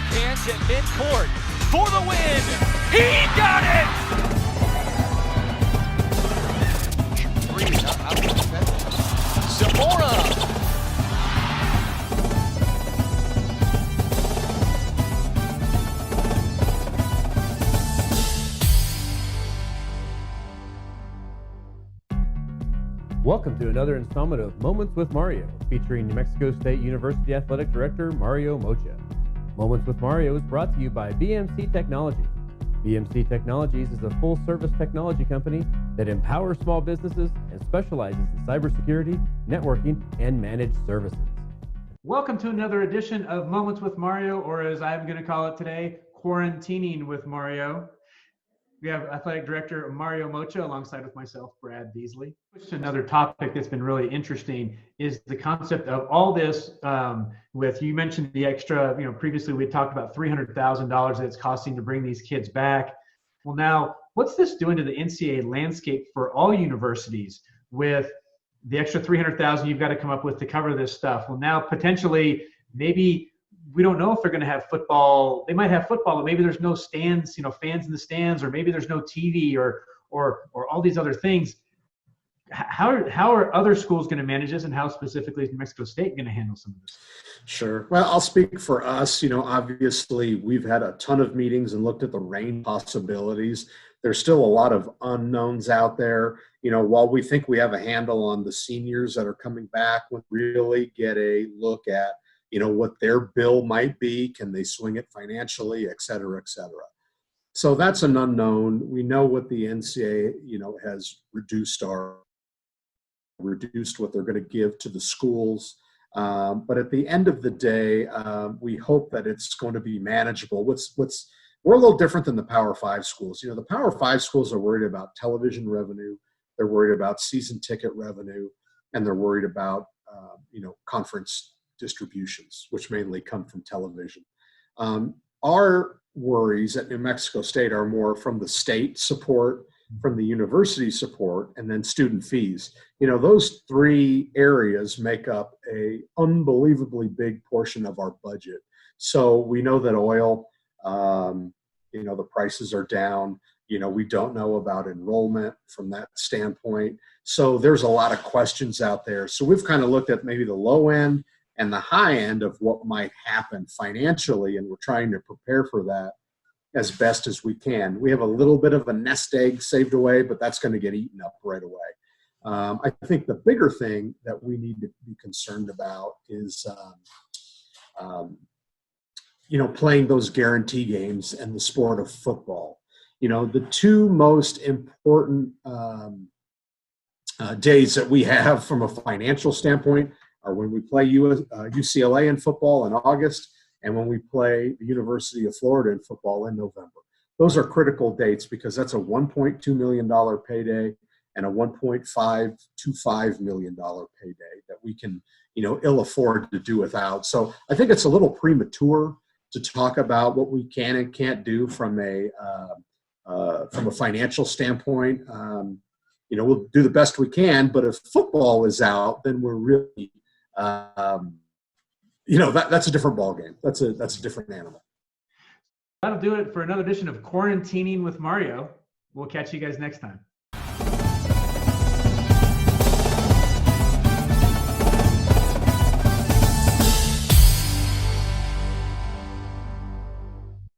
backhands at midcourt for the win. He got it! Three, out of Zamora. Welcome to another installment of Moments with Mario, featuring New Mexico State University Athletic Director Mario Mocha. Moments with Mario is brought to you by BMC Technologies. BMC Technologies is a full-service technology company that empowers small businesses and specializes in cybersecurity, networking, and managed services. Welcome to another edition of Moments with Mario, or as I'm going to call it today, Quarantining with Mario. We have Athletic Director Mario Mocha alongside with myself, Brad Beasley. Another topic that's been really interesting is the concept of all this you mentioned the extra, previously we talked about $300,000 that it's costing to bring these kids back. Well, now what's this doing to the NCAA landscape for all universities with the extra $300,000 you've got to come up with to cover this stuff? Well, now potentially maybe we don't know if they're going to have football. They might have football, but maybe there's no stands, fans in the stands, or maybe there's no TV or all these other things. How are other schools going to manage this, and how specifically is New Mexico State going to handle some of this? Sure. Well, I'll speak for us. Obviously we've had a ton of meetings and looked at the range of possibilities. There's still a lot of unknowns out there. While we think we have a handle on the seniors that are coming back, we really get a look at what their bill might be, can they swing it financially, et cetera, et cetera. So that's an unknown. We know what the NCAA, has reduced what they're going to give to the schools. But at the end of the day, we hope that it's going to be manageable. We're a little different than the Power 5 schools. The Power 5 schools are worried about television revenue. They're worried about season ticket revenue, and they're worried about, conference distributions, which mainly come from television. Our worries at New Mexico State are more from the state support, from the university support, and then student fees. Those three areas make up a unbelievably big portion of our budget. So we know that oil, the prices are down. We don't know about enrollment from that standpoint. So there's a lot of questions out there. So we've kind of looked at maybe the low end and the high end of what might happen financially, and we're trying to prepare for that as best as we can. We have a little bit of a nest egg saved away, but that's going to get eaten up right away. I think the bigger thing that we need to be concerned about is, playing those guarantee games and the sport of football. The two most important days that we have from a financial standpoint are when we play UCLA in football in August, and when we play the University of Florida in football in November. Those are critical dates because that's a $1.2 million payday and a $1.525 million payday that we can, ill afford to do without. So I think it's a little premature to talk about what we can and can't do from a financial standpoint. We'll do the best we can, but if football is out, then we're really that's a different ballgame. That's a different animal. That'll do it for another edition of Quarantining with Mario. We'll catch you guys next time.